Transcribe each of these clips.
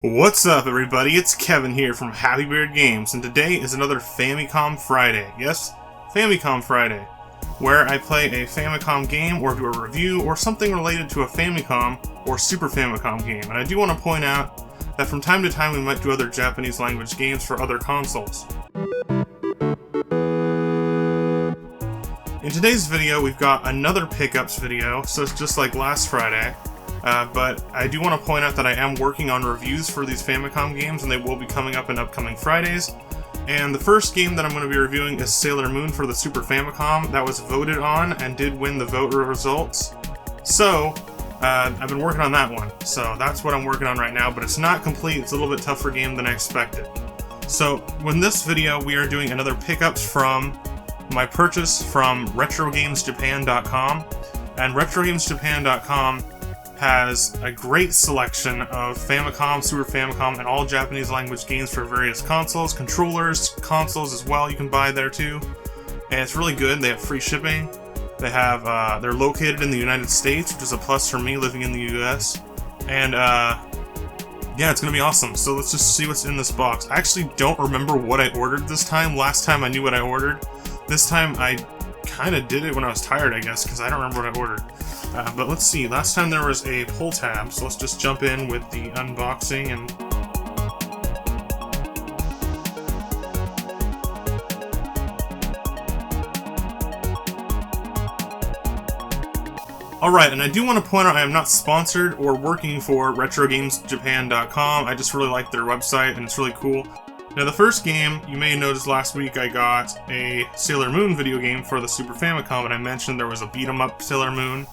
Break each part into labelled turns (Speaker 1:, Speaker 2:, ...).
Speaker 1: What's up, everybody? It's Kevin here from Happy Beard Games, and today is another Famicom Friday. Yes, Famicom Friday, where I play a Famicom game or do a review or something related to a Famicom or Super Famicom game. And I do want to point out that from time to time we might do other Japanese language games for other consoles. In today's video, we've got another pickups video, so it's just like last Friday. But I do want to point out that I am working on reviews for these Famicom games, and they will be coming up in upcoming Fridays. And the first game that I'm going to be reviewing is Sailor Moon for the Super Famicom. That was voted on and did win the vote results. So, I've been working on that one. So that's what I'm working on right now, but it's not complete. It's a little bit tougher game than I expected. So, in this video, we are doing another pickups from my purchase from RetroGamesJapan.com. And RetroGamesJapan.com has a great selection of Famicom, Super Famicom, and all Japanese language games for various consoles, controllers, consoles as well you can buy there too. And it's really good. They have free shipping. They have, they're located in the United States, which is a plus for me living in the US. And, yeah, it's gonna be awesome. So let's just see what's in this box. I actually don't remember what I ordered this time. Last time I knew what I ordered. This time I kinda did it when I was tired, I guess, because I don't remember what I ordered. But let's see, last time there was a pull tab, so let's just jump in with the unboxing and... Alright, and I do want to point out I am not sponsored or working for RetroGamesJapan.com. I just really like their website and it's really cool. Now the first game, you may have noticed last week I got a Sailor Moon video game for the Super Famicom, and I mentioned there was a beat-em-up Sailor Moon,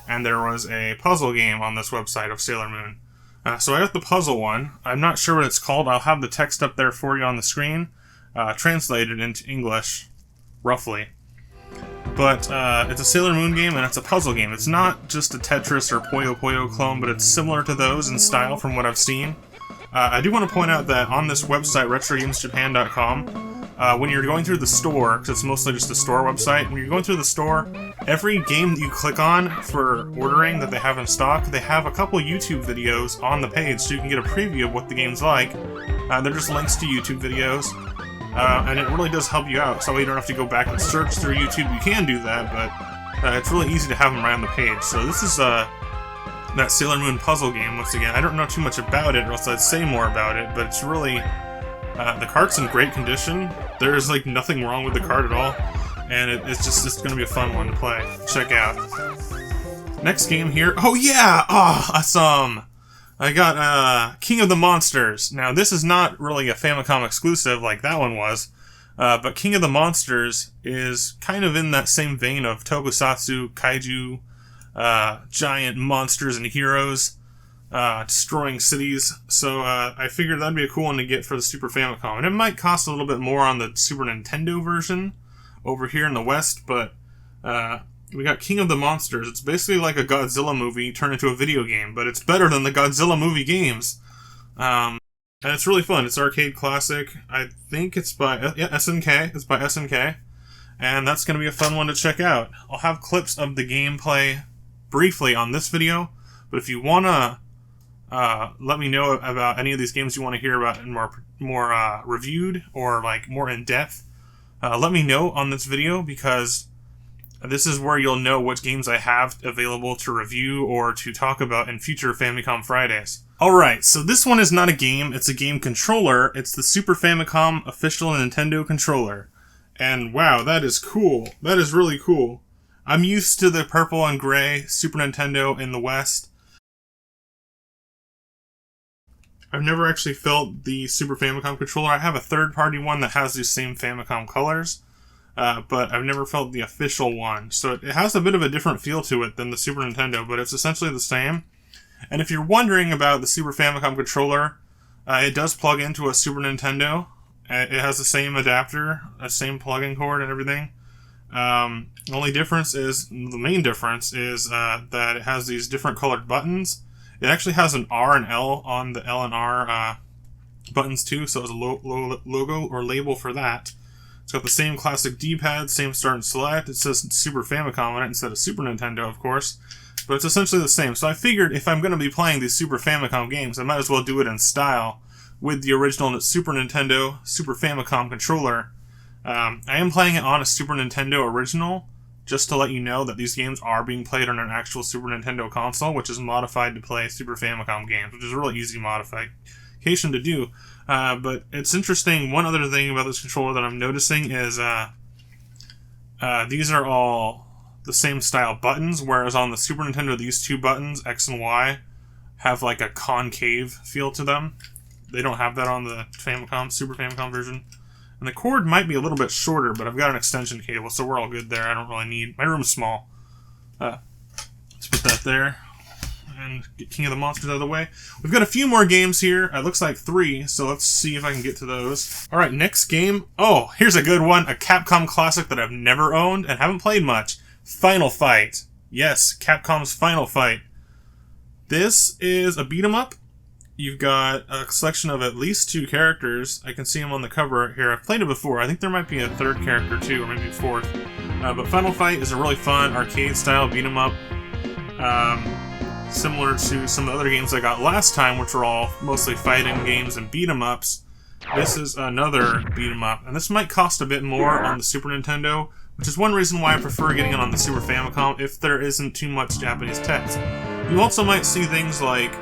Speaker 1: and there was a puzzle game on this website of Sailor Moon. So I got the puzzle one. I'm not sure what it's called. I'll have the text up there for you on the screen, translated into English, roughly. But it's a Sailor Moon game, and it's a puzzle game. It's not just a Tetris or Puyo Puyo clone, but it's similar to those in style from what I've seen. I do want to point out that on this website, RetroGamesJapan.com, when you're going through the store, because it's mostly just a store website, when you're going through the store, every game that you click on for ordering that they have in stock, they have a couple YouTube videos on the page, so you can get a preview of what the game's like. They're just links to YouTube videos, and it really does help you out, so you don't have to go back and search through YouTube. You can do that, but it's really easy to have them right on the page. So this is that Sailor Moon puzzle game, once again. I don't know too much about it, or else I'd say more about it, but it's really... the cart's in great condition. There's like nothing wrong with the cart at all, and it's gonna be a fun one to play. Check out. Next game here. Oh yeah! Oh, awesome! I got King of the Monsters. Now this is not really a Famicom exclusive like that one was, but King of the Monsters is kind of in that same vein of Tokusatsu, Kaiju, giant monsters and heroes. Destroying cities, so I figured that'd be a cool one to get for the Super Famicom. And it might cost a little bit more on the Super Nintendo version over here in the West, but we got King of the Monsters. It's basically like a Godzilla movie turned into a video game, but it's better than the Godzilla movie games. And it's really fun. It's arcade classic. I think it's by SNK. It's by SNK. And that's going to be a fun one to check out. I'll have clips of the gameplay briefly on this video, but if you want to let me know about any of these games you want to hear about and more reviewed or like more in depth. Let me know on this video, because this is where you'll know what games I have available to review or to talk about in future Famicom Fridays. Alright, so this one is not a game, it's a game controller. It's the Super Famicom official Nintendo controller. And wow, that is cool. That is really cool. I'm used to the purple and gray Super Nintendo in the West. I've never actually felt the Super Famicom controller. I have a third-party one that has these same Famicom colors, but I've never felt the official one. So it has a bit of a different feel to it than the Super Nintendo, but it's essentially the same. And if you're wondering about the Super Famicom controller, it does plug into a Super Nintendo. It has the same adapter, the same plug-in cord and everything. The only difference is, the main difference is that it has these different colored buttons. It actually has an R and L on the L and R buttons too, so it's a logo or label for that. It's got the same classic D-pad, same start and select. It says Super Famicom on it instead of Super Nintendo, of course. but it's essentially the same. So I figured if I'm going to be playing these Super Famicom games, I might as well do it in style with the original Super Nintendo Super Famicom controller. I am playing it on a Super Nintendo original, just to let you know that these games are being played on an actual Super Nintendo console, which is modified to play Super Famicom games, which is a really easy modification to do. But it's interesting, one other thing about this controller that I'm noticing is these are all the same style buttons, whereas on the Super Nintendo, these two buttons, X and Y, have like a concave feel to them. They don't have that on the Famicom, Super Famicom version. And the cord might be a little bit shorter, but I've got an extension cable, so we're all good there. I don't really need... My room's small. Let's put that there. And get King of the Monsters out of the way. We've got a few more games here. It looks like 3, so let's see if I can get to those. Alright, next game. Oh, here's a good one. A Capcom classic that I've never owned and haven't played much. Final Fight. Yes, Capcom's Final Fight. This is a beat-em-up. You've got a selection of at least 2 characters. I can see them on the cover here. I've played it before. I think there might be a 3rd character too, or maybe a 4th. But Final Fight is a really fun arcade-style beat-em-up. Similar to some of the other games I got last time, which were all mostly fighting games and beat-em-ups. This is another beat-em-up, and this might cost a bit more on the Super Nintendo, which is one reason why I prefer getting it on the Super Famicom if there isn't too much Japanese text. You also might see things like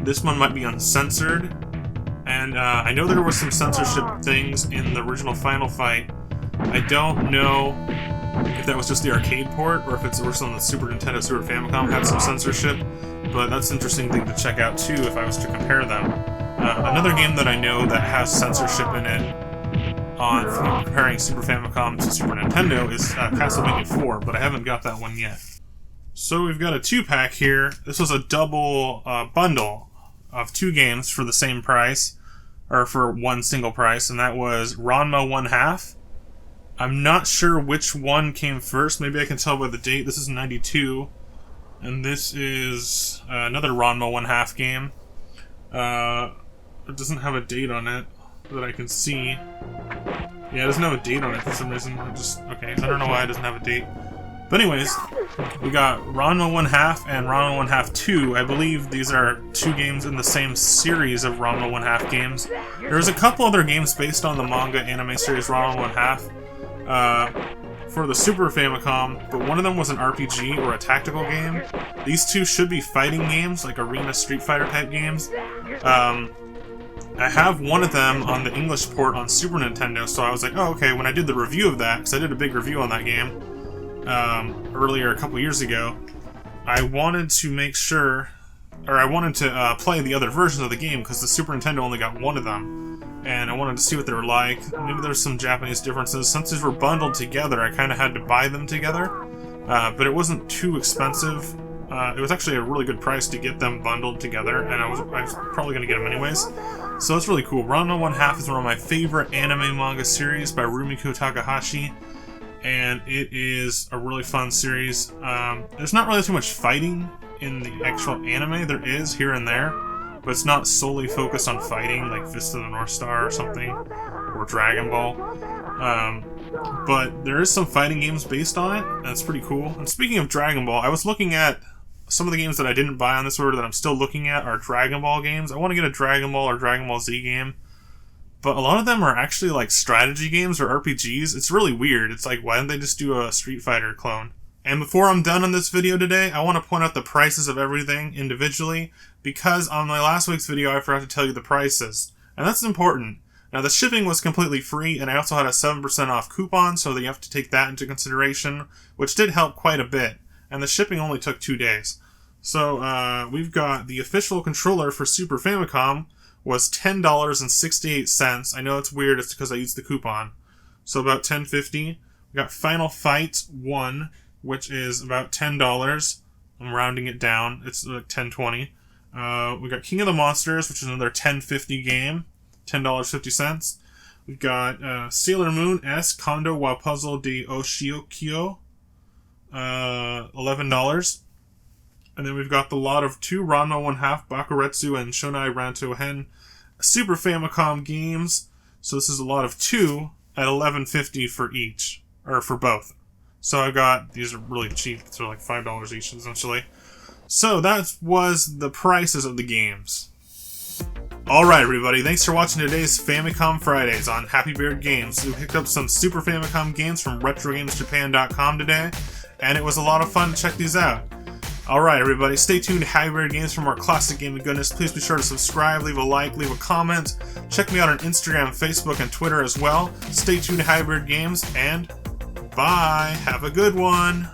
Speaker 1: this one might be uncensored, and I know there were some censorship things in the original Final Fight. I don't know if that was just the arcade port, or if it's worse on the Super Nintendo, Super Famicom had some censorship, but that's an interesting thing to check out too if I was to compare them. Another game that I know that has censorship in it, on comparing Super Famicom to Super Nintendo, is Castlevania 4, but I haven't got that one yet. So we've got a 2-pack here. This was a double bundle of 2 games for the same price, or for one single price, and that was Ranma 1/2. I'm not sure which one came first. Maybe I can tell by the date. This is 92, and this is another Ranma 1/2 game. It doesn't have a date on it that I can see. Yeah, it doesn't have a date on it for some reason. Okay, I don't know why it doesn't have a date. But anyways, we got Ranma 1/2 and Ranma 1/2 2. I believe these are 2 games in the same series of Ranma 1/2 games. There's a couple other games based on the manga anime series Ranma 1/2 for the Super Famicom, but one of them was an RPG or a tactical game. These 2 should be fighting games, like arena Street Fighter type games. I have one of them on the English port on Super Nintendo, so I was like, oh, okay, when I did the review of that, because I did a big review on that game earlier a couple years ago, I wanted to make sure, or I wanted to play the other versions of the game, because the Super Nintendo only got one of them, and I wanted to see what they were like. Maybe there's some Japanese differences. Since these were bundled together, I kind of had to buy them together, but it wasn't too expensive. It was actually a really good price to get them bundled together, and I was probably going to get them anyways. So that's really cool. Ranma 1/2 is one of my favorite anime manga series by Rumiko Takahashi, and it is a really fun series. There's not really too much fighting in the actual anime. There is here and there, but it's not solely focused on fighting like Fist of the North Star or something, or Dragon Ball. But there is some fighting games based on it, and it's pretty cool. And speaking of Dragon Ball, I was looking at some of the games that I didn't buy on this order that I'm still looking at are Dragon Ball games. I want to get a Dragon Ball or Dragon Ball Z game, but a lot of them are actually like strategy games or RPGs. It's really weird. It's like, why didn't they just do a Street Fighter clone? And before I'm done on this video today, I want to point out the prices of everything individually, because on my last week's video I forgot to tell you the prices, and that's important. Now, the shipping was completely free, and I also had a 7% off coupon, so that you have to take that into consideration, which did help quite a bit. And the shipping only took 2 days. So, we've got the official controller for Super Famicom was $10.68. I know it's weird, it's because I used the coupon. So about $10.50. We got Final Fight 1, which is about $10. I'm rounding it down. It's like $10.20. We got King of the Monsters, which is another $10.50 game. $10.50. We've got Sailor Moon S Kondo wa Puzzle de Oshiokyo. $11. And then we've got the lot of 2 Ranma 1/2 Bakuretsu and Shonai Ranto Hen Super Famicom games. So this is a lot of 2 at $11.50 for each, or for both. So I got, these are really cheap, they're like $5 each essentially. So that was the prices of the games. Alright everybody, thanks for watching today's Famicom Fridays on Happy Beard Games. We picked up some Super Famicom games from RetroGamesJapan.com today, and it was a lot of fun to check these out. Alright everybody, stay tuned to Happy Beard Games for more classic gaming goodness. Please be sure to subscribe, leave a like, leave a comment. Check me out on Instagram, Facebook, and Twitter as well. Stay tuned to Happy Beard Games, and bye! Have a good one!